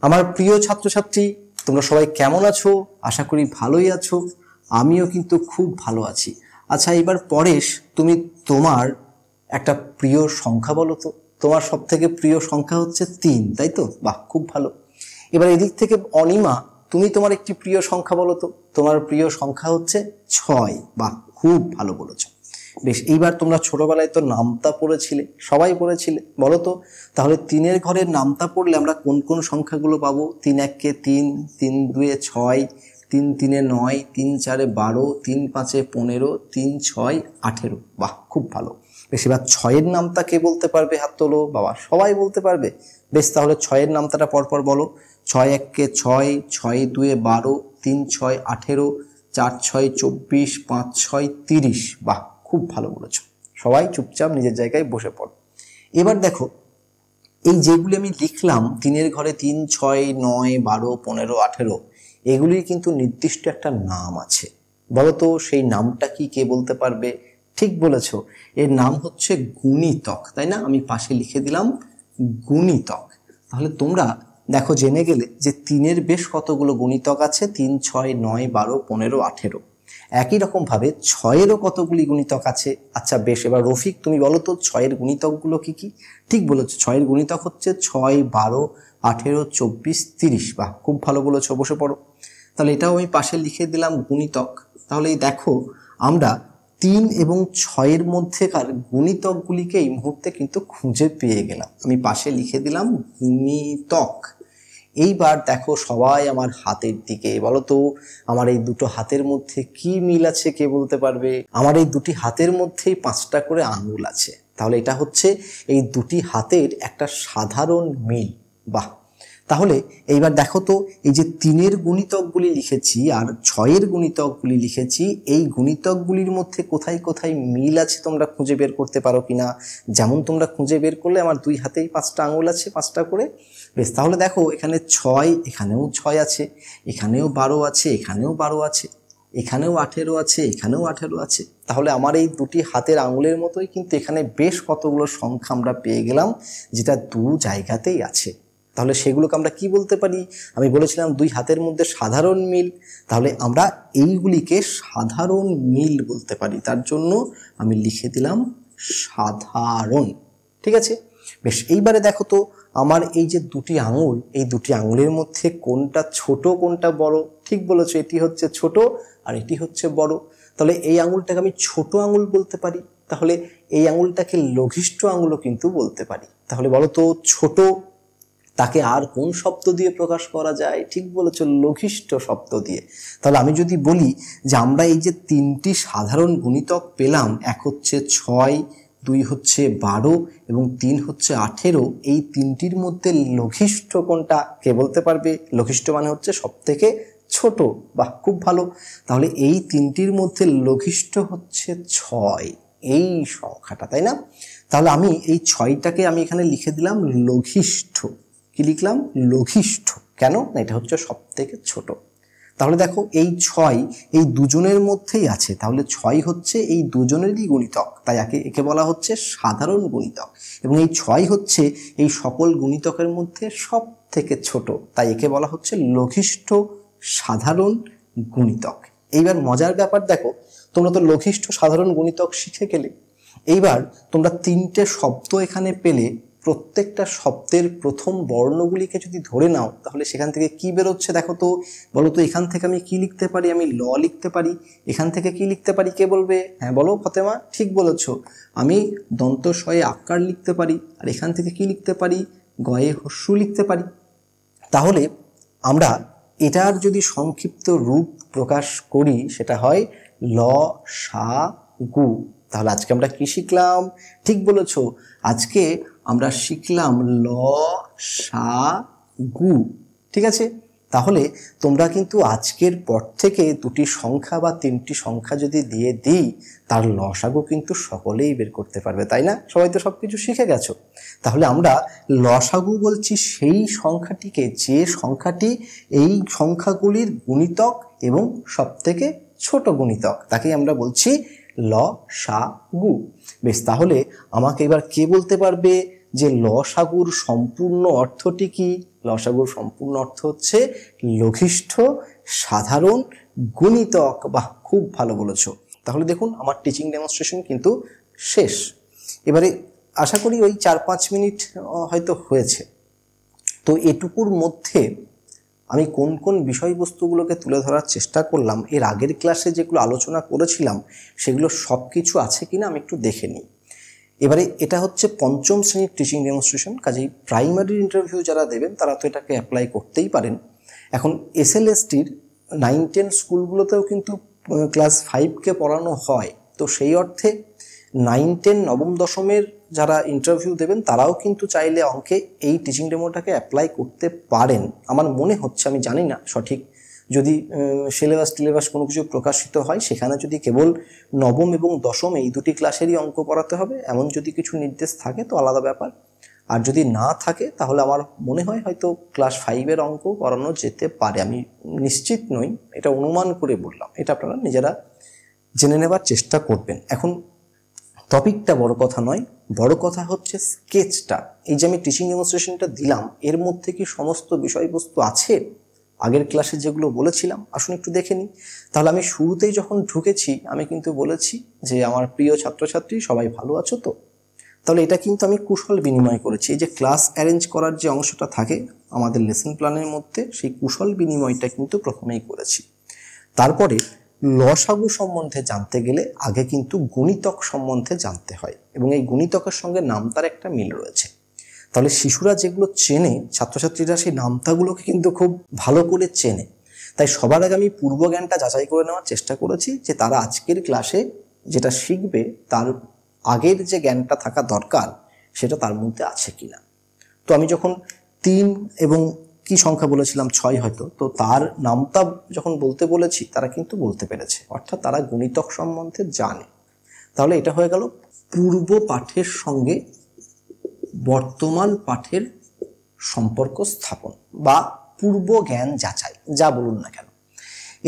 আমার প্রিয় ছাত্রছাত্রী, তোমরা সবাই কেমন আছো? আশা করি ভালোই আছো। আমিও কিন্তু খুব ভালো আছি। আচ্ছা, এবার পরেশ, তুমি তোমার একটা প্রিয় সংখ্যা বলো তো। তোমার সব থেকে প্রিয় সংখ্যা হচ্ছে 3, তাই তো? বাহ, খুব ভালো। এবার এদিক থেকে অনিমা, তুমি তোমার একটি প্রিয় সংখ্যা বলো তো। তোমার প্রিয় সংখ্যা হচ্ছে 6। বাহ, খুব ভালো বলেছো। বেশ, এইবার তোমরা ছোটবেলায় তো নামতা পড়েছিলে, সবাই পড়েছিলে, বলো তো তাহলে 3-এর ঘরের নামতা পড়লে আমরা কোন কোন সংখ্যাগুলো পাবো? 3-1-এ 3, 3-2-এ 6, 3-3-এ 9, 3-4-এ 12, 3-5-এ 15, 3-6 18। বাহ, খুব ভালো। বেশ, এবার 6-এর নামতা কে বলতে পারবে? হাত তোলো। বাবা, সবাই বলতে পারবে। বেশ, তাহলে 6-এর নামতাটা পরপর বলো। 6-1-এ 6, 6-2-এ 12, 3-6 18, 4-6 24, 5-6 30। বাহ, খুব ভালো বলেছো। সবাই চুপচাপ নিজের জায়গায় বসে পড়ো। এবার দেখো, এই যেগুলি আমি লিখলাম 3-এর ঘরে 3, 6, 9, 12, 15, 18, এগুলির কিন্তু নির্দিষ্ট একটা নাম আছে। বলো তো সেই নামটা কি, কে বলতে পারবে? ঠিক বলেছো, এর নাম হচ্ছে গুণিতক, তাই না? আমি পাশে লিখে দিলাম গুণিতক। তাহলে তোমরা দেখো, জেনে গেলে যে 3-এর বেশ কতগুলো গুণিতক আছে। 3, 6, 9, 12, 15, 18। একই রকম ভাবে 6-এরও কতগুলি গুণিতক আছে। আচ্ছা বেশ, এবার রফিক, তুমি বলো তো 6-এর গুণিতকগুলো কি কি? ঠিক বলেছো, 6-এর গুণিতক হচ্ছে 6, 12, 18, 24, 30। বাহ, খুব ভালো বলেছো, বসে পড়ো। তাহলে এটাও আমি পাশে লিখে দিলাম গুণিতক। তাহলে এই দেখো, আমরা 3 এবং 6-এর মধ্যেকার গুণিতকগুলিকে এই মুহূর্তে কিন্তু খুঁজে পেয়ে গেলাম। আমি পাশে লিখে দিলাম গুণিতক। এইবার দেখো সবাই আমার হাতের দিকে, বলো তো আমার এই দুটো হাতের মধ্যে কি মিল আছে, কে বলতে পারবে? আমার এই দুটি হাতের মধ্যেই 5টা করে আঙ্গুল আছে। তাহলে এটা হচ্ছে এই দুটি হাতের একটা সাধারণ মিল। বাহ, তাহলে এইবার দেখো তো, এই যে 3-এর গুণিতকগুলি লিখেছি আর 6-এর গুণিতকগুলি লিখেছি, এই গুণিতকগুলির মধ্যে কোথায় কোথায় মিল আছে তোমরা খুঁজে বের করতে পারো কিনা? যেমন তোমরা খুঁজে বের করলে আমার দুই হাতেই 5টা আঙুল আছে, 5টা করে। বেশ, তাহলে দেখো এখানে 6, এখানেও 6 আছে, এখানেও 12 আছে, এখানেও 12 আছে, এখানেও 18 আছে, এখানেও 18 আছে। তাহলে আমার এই দুটি হাতের আঙুলের মতোই কিন্তু এখানে বেশ কতগুলো সংখ্যা আমরা পেয়ে গেলাম, যেটা দু জায়গাতেই আছে। তাহলে সেগুলোকে আমরা কি বলতে পারি? আমি বলেছিলাম দুই হাতের মধ্যে সাধারণ মিল। তাহলে আমরা এইগুলিকে সাধারণ মিল বলতে পারি। তার জন্য আমি লিখে দিলাম সাধারণ। ঠিক আছে? বেশ, এইবারে দেখো তো, আমার এই যে দুটি আঙুল, এই দুটি আঙুলের মধ্যে কোনটা ছোট কোনটা বড়? ঠিক বলেছো, এটি হচ্ছে ছোট আর এটি হচ্ছে বড়। তাহলে এই আঙুলটাকে আমি ছোট আঙুল বলতে পারি। তাহলে এই আঙুলটাকে লঘিষ্ঠ আঙুলও কিন্তু বলতে পারি। তাহলে বলো তো, ছোট তাকে আর কোন শব্দ দিয়ে প্রকাশ করা যায়? ঠিক বলেছো, লঘিষ্ঠ শব্দ দিয়ে। তাহলে আমি যদি বলি যে আমরা এই যে 3টি সাধারণ গুণিতক পেলাম, এক হচ্ছে 6, 2 হচ্ছে 12 এবং 3 হচ্ছে 18, এই 3টির মধ্যে লঘিষ্ঠ কোনটা, কে বলতে পারবে? লঘিষ্ঠ মানে হচ্ছে সব থেকে ছোট। বাহ, খুব ভালো। তাহলে এই 3টির মধ্যে লঘিষ্ঠ হচ্ছে 6, এই সংখ্যাটা, তাই না? তাহলে আমি এই 6টাকে আমি এখানে লিখে দিলাম লঘিষ্ঠ। কি লিখলাম? লঘিষ্ঠ। কেন? এটা হচ্ছে সব থেকে ছোট। তাহলে দেখো, এই 6 এই দুজনের মধ্যেই আছে। তাহলে 6 হচ্ছে এই দুজনেরই গুণিতক, তাই একে বলা হচ্ছে সাধারণ গুণিতক। এবং এই 6 হচ্ছে এই সকল গুণিতকের মধ্যে সব থেকে ছোট, তাই একে বলা হচ্ছে লঘিষ্ঠ সাধারণ গুণিতক। এইবার মজার ব্যাপার দেখো, তোমরা তো লঘিষ্ঠ সাধারণ গুণিতক শিখে গেলে। এইবার তোমরা 3টে শব্দ এখানে পেলে, প্রত্যেকটা শব্দের প্রথম বর্ণগুলিকে যদি ধরে নাও, তাহলে সেখান থেকে কি বেরোচ্ছে দেখো তো। বলো তো, এখান থেকে আমি কি লিখতে পারি? আমি ল লিখতে পারি। এখান থেকে কি লিখতে পারি, কে বলবে? হ্যাঁ বলো ফতেমা, ঠিক বলেছো, আমি দন্ত শয়ে আকার লিখতে পারি। আর এখান থেকে কি লিখতে পারি? গয়ে হস্যু লিখতে পারি। তাহলে আমরা এটার যদি সংক্ষিপ্ত রূপ প্রকাশ করি, সেটা হয় ল সা গু। তাহলে আজকে আমরা কি শিখলাম? ঠিক বলেছো, আজকে আমরা শিখলাম ল সা গু। ঠিক আছে? তাহলে তোমরা কিন্তু আজকের পর থেকে দুটি সংখ্যা বা 3টি সংখ্যা যদি দিয়ে দিই, তার লসাগু কিন্তু সকলেই বের করতে পারবে, তাই না? সবাই তো সবকিছু শিখে গেছো। তাহলে আমরা লসাগু বলছি সেই সংখ্যাটিকে, যে সংখ্যাটি এই সংখ্যাগুলির গুণিতক এবং সব থেকে ছোট গুণিতক, তাকেই আমরা বলছি লসাগু। বেশ, তাহলে আমাকে এবার কে বলতে পারবে যে লসাগুর সম্পূর্ণ অর্থটি কি? লসাগুর সম্পূর্ণ অর্থ হচ্ছে লঘিষ্ঠ সাধারণ গুণিতক। বাহ, খুব ভালো বলেছো। তাহলে দেখুন আমার টিচিং ডেমনস্ট্রেশন কিন্তু শেষ। এবারে আশা করি ওই 4-5 মিনিট হয়তো হয়েছে। তো এটুকুর মধ্যে আমি কোন কোন বিষয়বস্তুগুলোকে তুলে ধরার চেষ্টা করলাম, এর আগের ক্লাসে যেগুলো আলোচনা করেছিলাম সেগুলো সব কিছু আছে কিনা আমি একটু দেখে নিই। এবারে এটা হচ্ছে 5ম শ্রেণীর টিচিং ডেমনস্ট্রেশন, কাজেই প্রাইমারি ইন্টারভিউ যারা দেবেন তারা তো এটাকে অ্যাপ্লাই করতেই পারেন। এখন SLSTর 9-10 স্কুলগুলোতেও কিন্তু ক্লাস 5কে পড়ানো হয়, তো সেই অর্থে 9-10 নবম দশমের যারা ইন্টারভিউ দেবেন তারাও কিন্তু চাইলে অঙ্কে এই টিচিং ডেমোটাকে অ্যাপ্লাই করতে পারেন আমার মনে হচ্ছে। আমি জানি না সঠিক, যদি সিলেবাস কোনো কিছু প্রকাশিত হয় সেখানে যদি কেবল নবম এবং দশম এই দুটি ক্লাসেরই অঙ্ক পড়াতে হবে এমন যদি কিছু নির্দেশ থাকে তো আলাদা ব্যাপার, আর যদি না থাকে তাহলে আমার মনে হয় হয়তো ক্লাস 5-এর অঙ্ক করানো যেতে পারে। আমি নিশ্চিত নই, এটা অনুমান করে বললাম, এটা আপনারা নিজেরা জেনে নেবার চেষ্টা করবেন। এখন টপিকটা বড় কথা নয়, বড় কথা হচ্ছে স্কেচটা। এই যে আমি টিচিং ডেমনস্ট্রেশনটা দিলাম এর মধ্যে কি সমস্ত বিষয়বস্তু আছে আগের ক্লাসে যেগুলো বলেছিলাম? আসুন একটু দেখে নিই। তাহলে আমি শুরুতেই যখন ঢুকেছি আমি কিন্তু বলেছি যে আমার প্রিয় ছাত্রছাত্রী সবাই ভালো আছো তো। তাহলে এটা কিন্তু আমি কুশল বিনিময় করেছি। এই যে ক্লাস অ্যারেঞ্জ করার যে অংশটা থাকে আমাদের লেসন প্ল্যানের মধ্যে, সেই কুশল বিনিময়টা কিন্তু প্রথমেই করেছি। তারপরে লসাগু সম্বন্ধে জানতে গেলে আগে কিন্তু গুণিতক সম্বন্ধে জানতে হয়, এবং এই গুণিতকের সঙ্গে নামতার একটা মিল রয়েছে। তাহলে শিশুরা যেগুলো চেনে, ছাত্রছাত্রীরা সেই নামতাগুলোকে কিন্তু খুব ভালো করে চেনে। তাই সবার আগে আমি পূর্বজ্ঞানটা যাচাই করে নেওয়ার চেষ্টা করেছি যে তারা আজকের ক্লাসে যেটা শিখবে তার আগের যে জ্ঞানটা থাকা দরকার সেটা তার মধ্যে আছে কিনা। তো আমি যখন 3 এবং কি সংখ্যা বলেছিলাম 6 হয়তো, তো তার নামটা যখন বলতে বলেছি তারা কিন্তু বলতে পেরেছে, অর্থাৎ তারা গুণিতক সম্বন্ধে জানে। তাহলে এটা হয়ে গেল পূর্ব পাঠের সঙ্গে বর্তমান পাঠের সম্পর্ক স্থাপন বা পূর্ব জ্ঞান যাচাই, যা বলুন না কেন।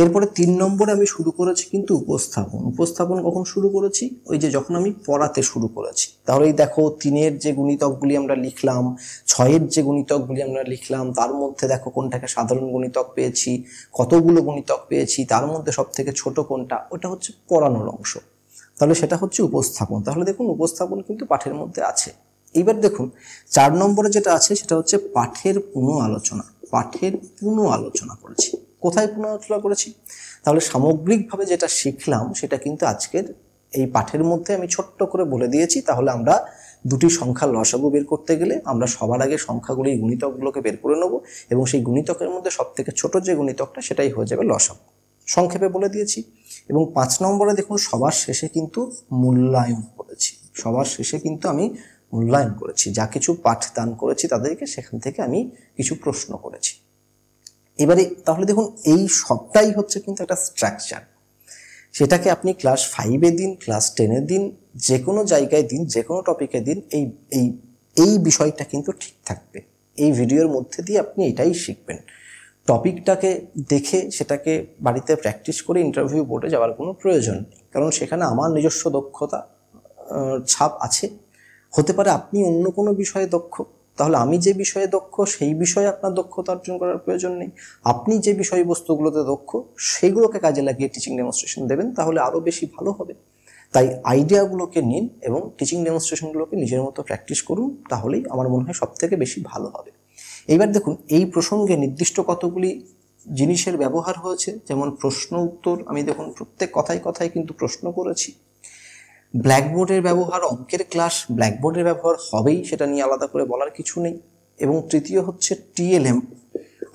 এরপরে 3 নম্বরে আমি শুরু করেছি কিন্তু উপস্থাপন। উপস্থাপন কখন শুরু করেছি? ওই যে যখন আমি পড়াতে শুরু করেছি। তাহলে এই দেখো 3-এর যে গুণিতকগুলি আমরা লিখলাম, 6-এর যে গুণিতকগুলি আমরা লিখলাম, তার মধ্যে দেখো কোনটাকে সাধারণ গুণিতক পেয়েছি, কতগুলো গুণিতক পেয়েছি, তার মধ্যে সব থেকে ছোট কোনটা, ওটা হচ্ছে পড়ানোর অংশ। তাহলে সেটা হচ্ছে উপস্থাপন। তাহলে দেখুন উপস্থাপন কিন্তু পাঠের মধ্যে আছে। এইবার দেখুন 4 নম্বরে যেটা আছে সেটা হচ্ছে পাঠের পুনঃ আলোচনা। পাঠের পুনঃ আলোচনা করেছি। কোথায় পুনঃ আলোচনা করেছি? তাহলে সামগ্রিকভাবে যেটা শিখলাম সেটা কিন্তু আজকের এই পাঠের মধ্যে আমি ছোট্ট করে বলে দিয়েছি। তাহলে আমরা দুটি সংখ্যার লসাগু বের করতে গেলে আমরা সবার আগে সংখ্যাগুলি গুণিতকগুলোকে বের করে নেব, এবং সেই গুণিতকের মধ্যে সব থেকে ছোট যে গুণিতকটা সেটাই হয়ে যাবে লসাগু। সংক্ষেপে বলে দিয়েছি। এবং 5 নম্বরে দেখুন সবার শেষে কিন্তু মূল্যায়ন করেছি। সবার শেষে কিন্তু আমি মূল্যায়ন করেছি, যা কিছু পাঠ দান করেছি তাদেরকে সেখান থেকে আমি কিছু প্রশ্ন করেছি। এবারে তাহলে দেখুন এই সবটাই হচ্ছে কিন্তু একটা স্ট্রাকচার। সেটাকে আপনি ক্লাস 5-এ দিন, ক্লাস 10-এ দিন, যে কোনো জায়গায় দিন, যে কোনো টপিকে দিন, এই এই এই বিষয়টা কিন্তু ঠিক থাকবে। এই ভিডিওর মধ্যে দিয়ে আপনি এটাই শিখবেন। টপিকটাকে দেখে সেটাকে বাড়িতে প্র্যাকটিস করে ইন্টারভিউ বোর্ডে যাওয়ার কোনো প্রয়োজন নেই, কারণ সেখানে আমার নিজস্ব দক্ষতা ছাপ আছে। হতে পারে আপনি অন্য কোনো বিষয়ে দক্ষ, তাহলে আমি যে বিষয়ে দক্ষ সেই বিষয়ে আপনার দক্ষতা অর্জন করার প্রয়োজন নেই। আপনি যে বিষয়বস্তুগুলোতে দক্ষ সেইগুলোকে কাজে লাগিয়ে টিচিং ডেমনস্ট্রেশন দেবেন, তাহলে আরও বেশি ভালো হবে। তাই আইডিয়াগুলোকে নিন এবং টিচিং ডেমনস্ট্রেশনগুলোকে নিজের মতো প্র্যাকটিস করুন, তাহলেই আমার মনে হয় সব থেকে বেশি ভালো হবে। এইবার দেখুন এই প্রসঙ্গে নির্দিষ্ট কতগুলি জিনিসের ব্যবহার হয়েছে, যেমন প্রশ্ন উত্তর। আমি দেখুন প্রত্যেক কথায় কথায় কিন্তু প্রশ্ন করেছি। ব্ল্যাকবোর্ডের ব্যবহার, অঙ্কের ক্লাস ব্ল্যাকবোর্ডের ব্যবহার হবেই, সেটা নিয়ে আলাদা করে বলার কিছু নেই। এবং তৃতীয় হচ্ছে টিএলএম।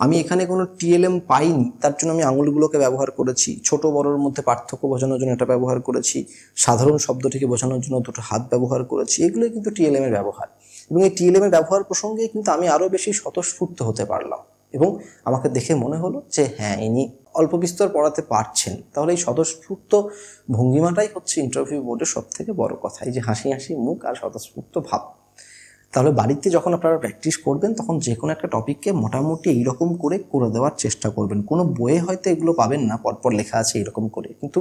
আমি এখানে কোনো টিএলএম পাইনি, তার জন্য আমি আঙুলগুলোকে ব্যবহার করেছি। ছোট বড়োর মধ্যে পার্থক্য বোঝানোর জন্য এটা ব্যবহার করেছি। সাধারণ শব্দটিকে বোঝানোর জন্য দুটো হাত ব্যবহার করেছি। এগুলোই কিন্তু টিএলএম এর ব্যবহার। এবং এই টিএলএম এর ব্যবহার প্রসঙ্গে কিন্তু আমি আরও বেশি স্বতঃস্ফূর্ত হতে পারলাম, এবং আমাকে দেখে মনে হলো যে হ্যাঁ ইনি অল্প বিস্তর পড়াতে পারছেন। তাহলে এই স্বতঃস্ফূর্ত ভঙ্গিমাটাই হচ্ছে ইন্টারভিউ বোর্ডের সব থেকে বড় কথা, এই যে হাসি হাসি মুখ আর স্বতঃস্ফূর্ত ভাব। তাহলে বাড়িতে যখন আপনারা প্র্যাকটিস করবেন তখন যে কোনো একটা টপিককে মোটামুটি এইরকম করে দেওয়ার চেষ্টা করবেন। কোনো বইয়ে হয়তো এগুলো পাবেন না পরপর লেখা আছে এরকম করে, কিন্তু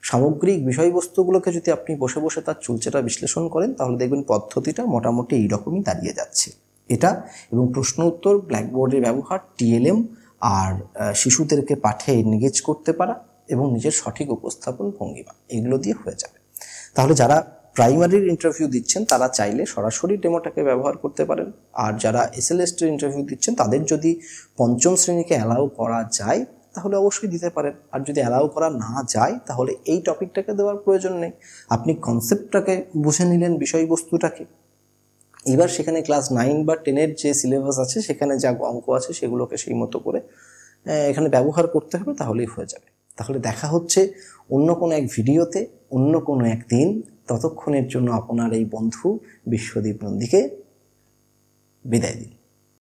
সামগ্রিক বিষয়বস্তুগুলোকে যদি আপনি বসে বসে তার চুলচেরা বিশ্লেষণ করেন তাহলে দেখবেন পদ্ধতিটা মোটামুটি এইরকমই দাঁড়িয়ে যাচ্ছে। এটা এবং প্রশ্ন উত্তর, ব্ল্যাকবোর্ডের ব্যবহার, টিএলএম আর শিশুদেরকে পাঠে এনগেজ করতে পারা এবং নিজের সঠিক উপস্থাপন ভঙ্গিমা, এগুলো দিয়ে হয়ে যাবে। তাহলে যারা প্রাইমারির ইন্টারভিউ দিচ্ছেন তারা চাইলে সরাসরি ডেমোটাকে ব্যবহার করতে পারেন, আর যারা এসএলএসটির ইন্টারভিউ দিচ্ছেন তাদের যদি পঞ্চম শ্রেণীকে অ্যালাউ করা যায় তাহলে অবশ্যই দিতে পারেন, আর যদি অ্যালাউ করা না যায় তাহলে এই টপিকটাকে দেওয়ার প্রয়োজন নেই। আপনি কনসেপ্টটাকে বুঝে নিলেন, বিষয়বস্তুটাকে, এবার সেখানে ক্লাস 9 বা 10-এর যে সিলেবাস আছে সেখানে যা অঙ্ক আছে সেগুলোকে সেই মতো করে এখানে ব্যবহার করতে হবে, তাহলেই হয়ে যাবে। তাহলে দেখা হচ্ছে অন্য কোনো এক ভিডিওতে, অন্য কোনো একদিন। ততক্ষণের জন্য আপনার এই বন্ধু বিশ্বদীপ নন্দীকে বিদায় দিন।